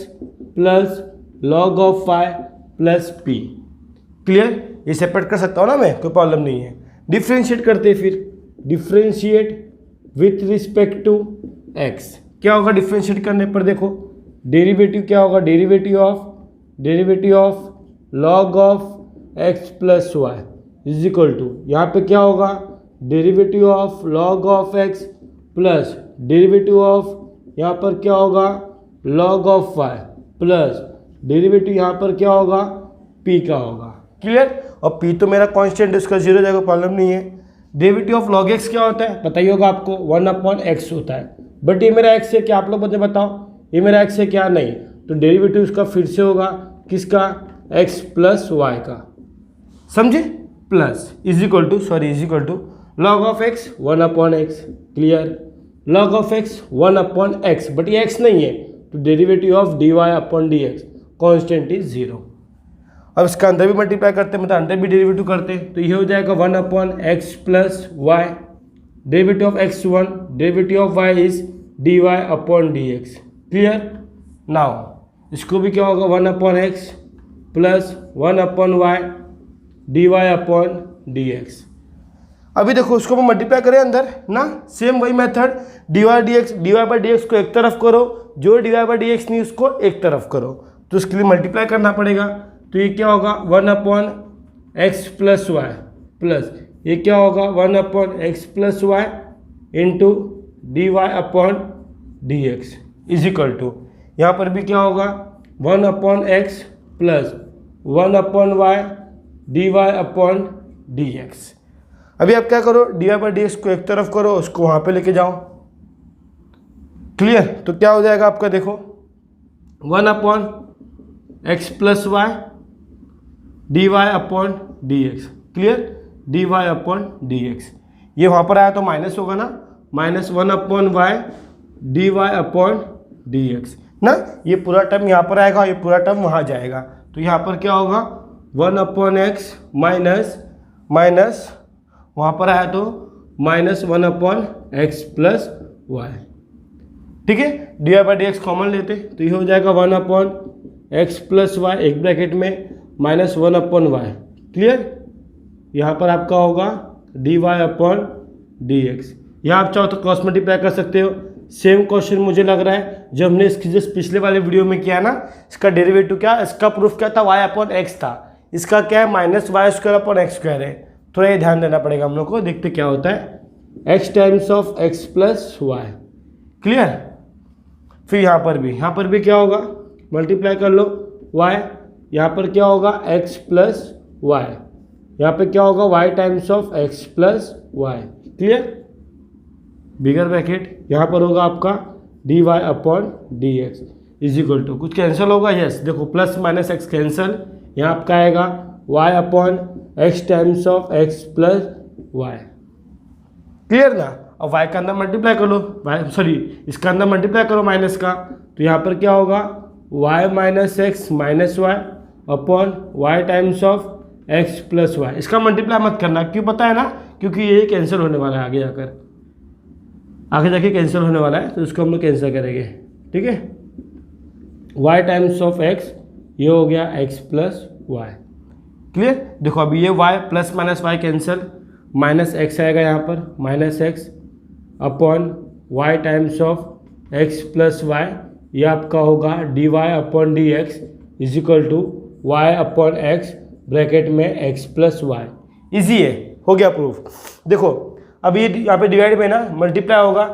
Speaker 1: plus log of y plus p. Clear, ये सेपरेट कर सकता हूँ ना मैं, कोई प्रॉब्लम नहीं है। डिफ्रेंशिएट करते फिर, differentiate with respect to x, क्या होगा डिफ्रेंशिएट करने पर, देखो डेरिवेटिव क्या होगा, derivative of log of x plus y is equal to, यहाँ पे क्या होगा derivative of log of x plus derivative of, यहाँ पर क्या होगा log of y plus derivative यहाँ पर क्या होगा p का होगा। क्लियर, और p तो मेरा कांस्टेंट है, उसका 0 जाएगा, प्रॉब्लम नहीं है। डेरिवेटिव ऑफ लॉग x क्या होता है पता ही होगा आपको, 1/x होता है, बट ये मेरा x है क्या, आप लोग मुझे बताओ ये मेरा x है क्या, नहीं, तो डेरिवेटिव उसका फिर से होगा किसका, x प्लस वाई का, समझे, plus is equal to log of x 1 upon x, clear, log of x 1 upon x, but ये x नहीं है तो derivative of dy upon dx constant is 0। अब इसका अंदर भी मल्टीप्लाई करते हैं, मतलब अंदर भी डेरिवेटिव करते हैं, तो ये हो जाएगा 1 upon x plus y, derivative of x1, derivative of y is dy upon dx, clear. Now इसको भी क्या होगा 1 upon x plus 1 upon y dy upon dx। अभी देखो उसको हम मल्टीप्लाई करें अंदर ना, सेम वही मेथड, dy बाई dx को एक तरफ करो, जो dy बाई dx नहीं उसको एक तरफ करो, तो उसके लिए मल्टीप्लाई करना पड़ेगा। तो ये क्या होगा 1 upon x plus y plus ये क्या होगा 1 upon x plus y into d y upon d x is equal to, यहाँ पर भी क्या होगा 1 upon x plus 1 upon y d y upon d x. अभी आप क्या करो, d y by d x को एक तरफ करो, उसको वहाँ पे लेके जाओ, क्लियर। तो क्या हो जाएगा आपका, देखो 1 upon x plus y d y upon d x, clear, d y upon d x. ये वहाँ पर आया तो माइनस होगा ना, minus 1 upon y d y upon d x ना, ये पूरा टर्म यहाँ पर आएगा, ये पूरा टर्म वहाँ जाएगा, तो यहाँ पर क्या होगा 1 अपॉन एक्स माइनस वहाँ पर आया तो minus 1 upon x plus y, ठीक है। D y by d x common लेते तो ये हो जाएगा 1 अपॉन एक्स प्लस वाई एक ब्रैकेट में माइनस 1 अपॉन वाई, क्लियर। यहाँ पर आपका होगा d y upon d x. यहाँ आप चाहो तो क्रॉस मल्टीप्लाई कर सकते हो। सेम क्वेश्चन मुझे लग रहा है जो हमने इसकी जस्ट पिछले वाले वीडियो में किया ना, इसका डेरिवेटिव क्या, इसका प्रूफ क्या था, वाई अपॉन एक्स था, इसका क्या है minus y square upon x square है। थोड़ा ये ध्यान देना पड़ेगा हम लोग को, देखते क्या होता है, x times of x plus y, clear. फिर यहाँ पर भी क्या होगा, मल्टीप्लाई कर लो y, यहाँ पर क्या होगा x प्लस वाई, यहाँ पे क्या होगा y times of x plus y, clear, bigger bracket, यहाँ पर होगा आपका dy upon d x is equal to, कुछ कैंसिल होगा, यस, देखो प्लस माइनस एक्स कैंसिल, यहाँ आपका आएगा y upon x times of x plus y, clear ना। अब y का अंदर मल्टीप्लाई कर लो, सॉरी इसका अंदर मल्टीप्लाई करो माइनस का, तो यहाँ पर क्या होगा y minus x minus y upon y times of x plus y. इसका मल्टीप्लाई मत करना, क्यों पता है ना, क्योंकि ये कैंसिल होने वाला है आगे जाके कैंसिल होने वाला है, तो इसको हम लोग कैंसिल करेंगे, ठीक है। y टाइम्स ऑफ x ये हो गया x प्लस वाई, क्लियर। देखो अभी ये y plus minus y cancel, minus x आएगा यहाँ पर, minus x upon y times of x plus y, ये आपका होगा d y upon d x is equal to y upon x bracket में एक्स प्लस वाई। ईजी है, हो गया प्रूफ। देखो अब ये यहाँ पे डिवाइड में ना मल्टीप्लाई होगा,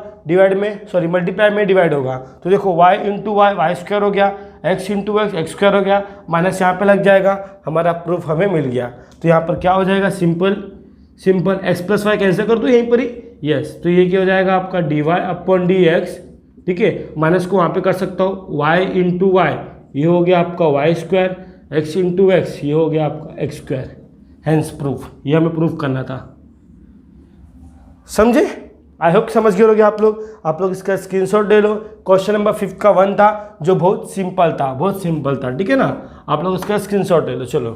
Speaker 1: मल्टीप्लाई में डिवाइड होगा, तो देखो y इंटू वाई स्क्वायर हो गया, x इंटू एक्स स्क्वायर हो गया, माइनस यहाँ पे लग जाएगा, हमारा प्रूफ हमें मिल गया। तो यहाँ पर क्या हो जाएगा, simple x plus y cancel कर दो यहीं पर ही, यस, तो ये क्या हो जाएगा आपका d y upon d x, ठीक है, माइनस को वहाँ पे कर सकता हूँ, y इंटू वाई ये हो गया आपका y square, x into x ये हो गया आपका एक्स स्क्वायर, हैंस प्रूफ, ये हमें प्रूफ करना था, समझे। आई होप समझ गए होगे आप लोग इसका स्क्रीनशॉट ले लो। क्वेश्चन नंबर 5 का 1 था जो बहुत सिंपल था, ठीक है ना, आप लोग इसका स्क्रीनशॉट ले लो। चलो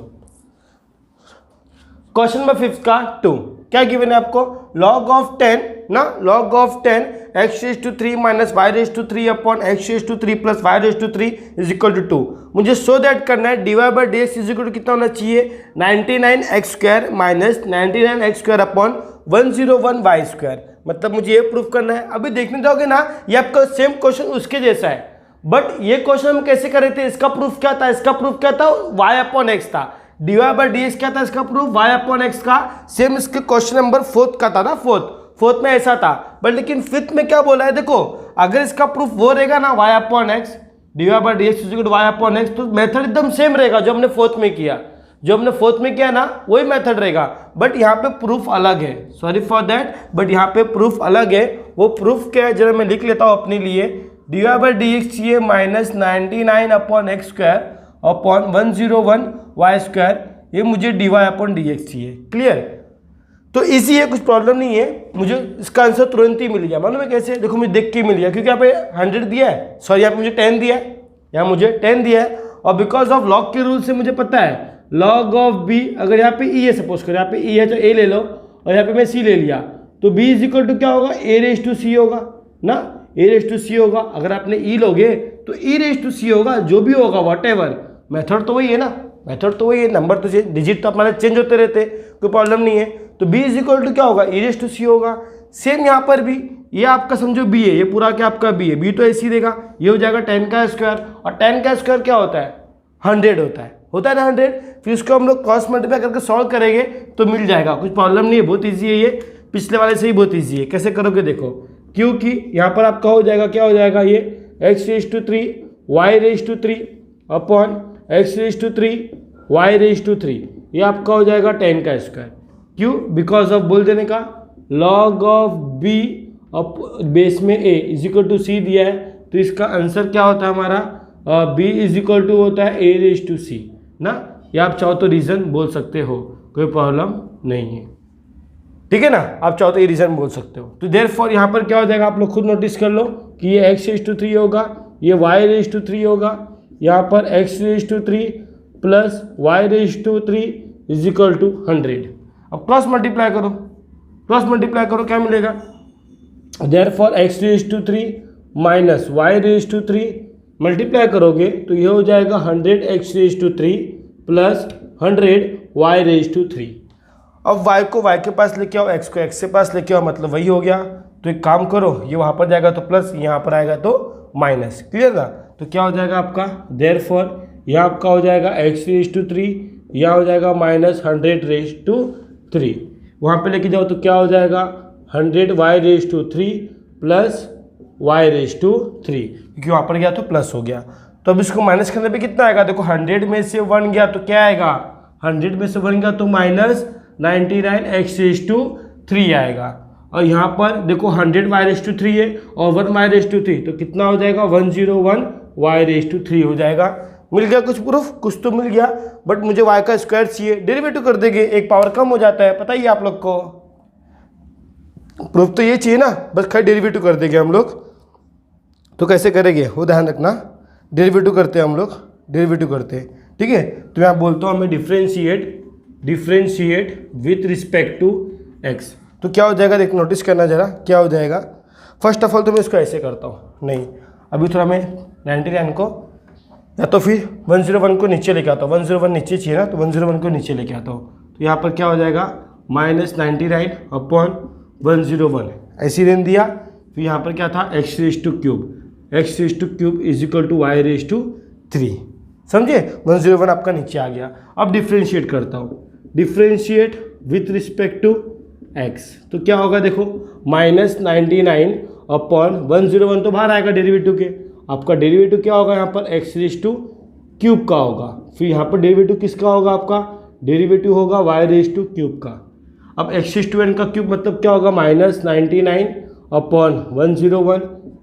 Speaker 1: क्वेश्चन नंबर 5 का 2 क्या गिवन है आपको, log ऑफ 10 ना, log of 10 x raise to 3 minus y raise to 3 upon x raise to 3 plus y raise to 3 is equal to 2। मुझे सो दैट करना है d y by d x is equal to कितना होना चाहिए, 99x square minus 99x square upon 101 y square, मतलब मुझे ये proof करना है। अभी देखने जाओगे ना, ये आपका सेम क्वेश्चन उसके जैसा है, बट ये क्वेश्चन हम कैसे कर रहे थे, इसका प्रूफ क्या था, y अपॉन एक्स था, d y by d x क्या था, इसका प्रूफ y अपॉन एक्स का, सेम इसके क्वेश्चन नंबर 4 का था ना, फोर्थ में ऐसा था, बट लेकिन फिफ्थ में क्या बोला है, देखो अगर इसका प्रूफ वो रहेगा ना y upon x d y by d x is equal to y upon x, तो मेथड एकदम सेम रहेगा जो हमने फोर्थ में किया ना, वही मेथड रहेगा, बट यहाँ पे प्रूफ अलग है, सॉरी फॉर दैट, बट यहाँ पे प्रूफ अलग है। वो प्रूफ क्या है जरा मैं लिख लेता हूँ अपने लिए, d y by d x चाहिए minus 99 upon x square upon 101 y square, ये मुझे d y upon d x चाहिए, क्लियर। तो इजी है, कुछ प्रॉब्लम नहीं है। मुझे इसका आंसर तुरंत ही मिल गया। मालूम है कैसे? देखो मुझे देख के ही मिल गया, क्योंकि यहाँ पे 100 दिया है, सॉरी यहाँ पे मुझे 10 दिया है, यहाँ मुझे 10 दिया है। और बिकॉज ऑफ लॉग के रूल से मुझे पता है लॉग ऑफ बी, अगर यहाँ पे ई है, सपोज करो यहाँ पे ई है तो ए ले लो, और यहाँ पे मैं सी ले लिया, तो बी इज इक्वल टू क्या होगा? ए रेज टू सी होगा ना, ए रेज टू सी होगा। अगर आपने ई लोगे तो ई रेज टू सी होगा, जो भी होगा वॉट एवर, मेथड तो वही है ना, मेथड तो वही है, नंबर तो डिजिट तो हमारे चेंज होते रहते, कोई प्रॉब्लम नहीं है। तो b इज इक्वल टू क्या होगा? ई रेज टू सी होगा। सेम यहाँ पर भी, ये आपका समझो b है, ये पूरा क्या आपका b है, b तो ऐसे ही देगा, ये हो जाएगा 10 का स्क्वायर, और 10 का स्क्वायर क्या होता है? 100 होता है ना 100। फिर इसको हम लोग क्रॉस मल्टीप्लाई करके सॉल्व करेंगे तो मिल जाएगा, कुछ प्रॉब्लम नहीं है, बहुत ईजी है ये, पिछले वाले से ही बहुत ईजी है। कैसे करोगे देखो, क्योंकि यहाँ पर आपका हो जाएगा, क्या हो जाएगा? ये x raise to 3 y raise to 3 upon x raise to 3 y raise to 3, ये आपका हो जाएगा 10 का स्क्वायर। क्यों? बिकॉज ऑफ बोल देने का लॉग ऑफ b बेस में a इज इक्वल टू सी दिया है, तो इसका आंसर क्या होता है हमारा? b इज इक्वल टू होता है a रेज टू सी ना, या आप चाहो तो रीज़न बोल सकते हो, कोई प्रॉब्लम नहीं है, ठीक है ना। आप चाहो तो ये रीज़न बोल सकते हो। तो देयरफॉर यहाँ पर क्या हो जाएगा, आप लोग खुद नोटिस कर लो कि ये x रेज टू 3 होगा, ये y रेज टू 3 होगा, यहाँ पर x raise to 3 plus y raise to 3 is equal to 100। अब क्रॉस मल्टीप्लाई करो, क्रॉस मल्टीप्लाई करो, क्या मिलेगा? Therefore x raise to 3 minus y raise to 3 multiply करोगे तो ये हो जाएगा 100 x raise to 3 plus 100 y raise to 3। अब y को y के पास लेके आओ, x को x के पास लेके आओ, मतलब वही हो गया। तो एक काम करो, ये वहाँ पर जाएगा तो प्लस, यहाँ पर आएगा तो माइनस, क्लियर ना। तो क्या हो जाएगा आपका? देयरफॉर यह आपका हो जाएगा x रेज टू 3, यह हो जाएगा माइनस 100 रेज टू 3, वहाँ पे लेके जाओ तो क्या हो जाएगा? 100 y raise to 3 plus y raise to 3, क्योंकि वहाँ पर गया तो प्लस हो गया। तो अब इसको माइनस करने पे कितना आएगा? देखो 100 में से 1 गया तो क्या आएगा? 100 में से 1 गया तो माइनस 99 x रेज टू 3 आएगा। और यहाँ पर देखो 100 y रेज टू 3 है और 1 y रेज टू 3, तो कितना हो जाएगा? 101 y रेज टू 3 हो जाएगा। मिल गया कुछ प्रूफ? कुछ तो मिल गया, बट मुझे y का स्क्वायर चाहिए, डेरिवेटिव कर देंगे, एक पावर कम हो जाता है, पता ही है आप लोग को। प्रूफ तो ये चाहिए ना, बस खाली डेरिवेटिव कर देंगे हम लोग। तो कैसे करेंगे वो ध्यान रखना, डेरिवेटिव करते हैं हम लोग, डेरिवेटिव करते हैं, ठीक है। तो मैं बोलता हूँ हमें differentiate with respect to x, तो क्या हो जाएगा? देख नोटिस करना जरा, क्या हो जाएगा। फर्स्ट ऑफ ऑल तो मैं इसको ऐसे करता हूँ, नहीं अभी थोड़ा मैं 99 को या तो फिर 101 को नीचे लेके आता हूँ, 101 नीचे चाहिए ना, तो 101 को नीचे लेके आता हूँ। तो यहाँ पर क्या हो जाएगा? माइनस 99 अपॉन 101, ऐसी रेंज दिया। फिर यहाँ पर क्या था? x raise to cube is equal to y raise to 3, समझे। 101 आपका नीचे आ गया। अब डिफ्रेंशिएट करता हूँ, differentiate with respect to x, तो क्या होगा? देखो माइनस 99 अपॉन 101 तो बाहर आएगा डेरिवेटिव के, आपका डेरिवेटिव क्या होगा? यहाँ पर x रेज टू क्यूब का होगा। फिर यहाँ पर डेरिवेटिव किसका होगा? आपका डेरिवेटिव होगा y रेज टू क्यूब का। अब x रेज टू n का क्यूब मतलब क्या होगा? माइनस 99 अपॉन 101,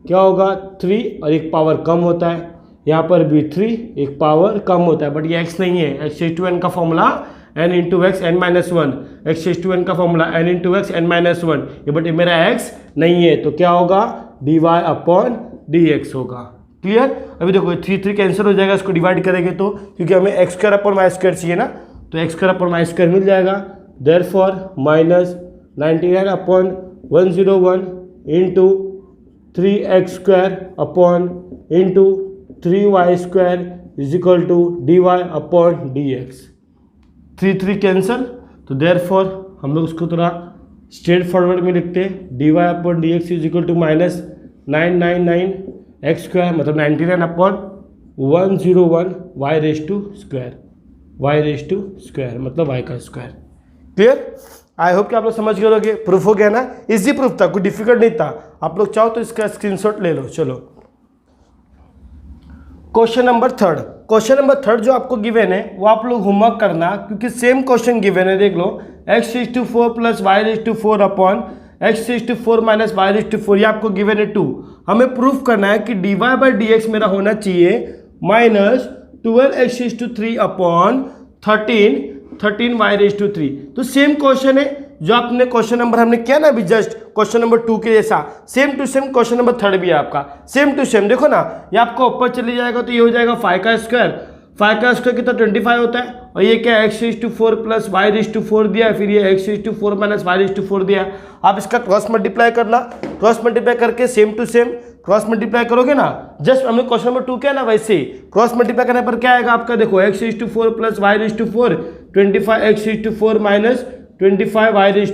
Speaker 1: क्या होगा? 3, और एक पावर कम होता है, यहाँ पर भी 3, एक पावर कम होता है, बट ये x नहीं है। x रेज टू n का formula n into x n minus 1, x raise to n का formula n into x n minus 1, ये बट ये मेरा x नहीं है, तो क्या होगा? dy अपॉन dx होगा, क्लियर। अभी देखो 3 कैंसिल हो जाएगा, इसको डिवाइड करेंगे तो, क्योंकि हमें x square upon y square चाहिए ना, तो x square upon y square मिल जाएगा। Therefore minus 99 upon 101 into 3x square upon into 3y square is equal to dy upon dx। 3 cancel, तो देयरफॉर हम लोग उसको थोड़ा स्ट्रेट फॉरवर्ड में लिखते हैं, dy upon dx is equal to minus 999 x square, मतलब 99 upon 101 y raise to square, मतलब y का स्क्वायर। क्लियर? आई होप कि आप लोग समझ गए होंगे। प्रूफ हो गया ना, इजी प्रूफ था, कुछ डिफिकल्ट नहीं था। आप लोग चाहो तो इसका स्क्रीनशॉट ले लो। चलो क्वेश्चन नंबर थर्ड जो आपको गिवन है वो आप लोग होमवर्क करना, क्योंकि सेम क्वेश्चन गिवन है, देख लो x raise to 4 plus y raise to 4 upon x raise to 4 minus y raise to 4, ये आपको गिवन है 2। हमें प्रूफ करना है कि dy बाई dx मेरा होना चाहिए minus 12x raise to 3 upon 13 y raise to 3। तो सेम क्वेश्चन है, जो आपने क्वेश्चन नंबर हमने किया ना अभी जस्ट क्वेश्चन नंबर 2 के जैसा, same to same question number 3 भी है आपका, सेम टू सेम। देखो ना, ये आपको ऊपर चली जाएगा तो ये हो जाएगा 5 का स्क्वायर, 5 का स्क्वायर कितना 25 होता है, और ये क्या x⁴ प्लस y⁴ दिया है, फिर ये x⁴ माइनस y⁴ दिया है। आप इसका क्रॉस मल्टीप्लाई करना, क्रॉस मल्टीप्लाई करके same to same cross multiply करोगे ना, जस्ट हमने क्वेश्चन नंबर 2 किया ना वैसे ही क्रॉस मल्टीप्लाई करने पर क्या आएगा आपका, देखो x⁴ plus y⁴, 25x⁴ minus 25y⁴,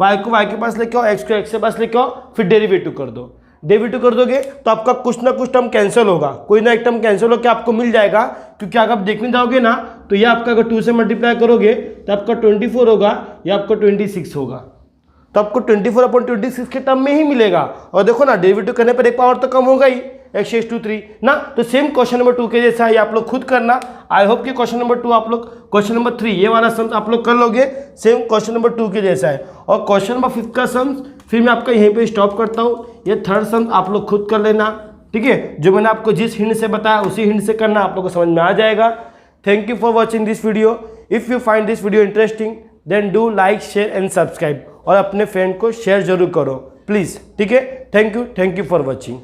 Speaker 1: y को y के पास लेके आओ, x को x के पास लेके आओ, फिर डेरिवेटिव कर दो। डेरिवेटिव कर दोगे तो आपका कुछ ना कुछ टर्म कैंसिल होगा, कोई ना एक टर्म कैंसिल होकर आपको मिल जाएगा, क्योंकि अगर आप देखने जाओगे ना तो ये आपका अगर 2 से मल्टीप्लाई करोगे तो आपका 24 होगा, या आपका 26 होगा, तो आपको 24/26 के टर्म में ही मिलेगा। और देखो ना डेरिवेटिव करने पर एक पावर तो कम होगा ही, x⁴ ना, तो सेम क्वेश्चन नंबर 2 के जैसा है, आप लोग खुद करना। आई होप कि क्वेश्चन नंबर 2 आप लोग, क्वेश्चन नंबर 3 ये वाला सम्स आप लोग कर लोगे, सेम क्वेश्चन नंबर 2 के जैसा है। और क्वेश्चन नंबर 5 का सम्स फिर मैं आपका यहीं पे स्टॉप करता हूँ, ये थर्ड सम्स आप लोग खुद कर लेना, ठीक है। जो मैंने आपको जिस हिंट से बताया उसी हिंट से करना, आप लोग को समझ में आ जाएगा। Thank you for watching this video. If you find this video interesting then do like share and subscribe, और अपने फ्रेंड को शेयर जरूर करो प्लीज़, ठीक है। Thank you for watching.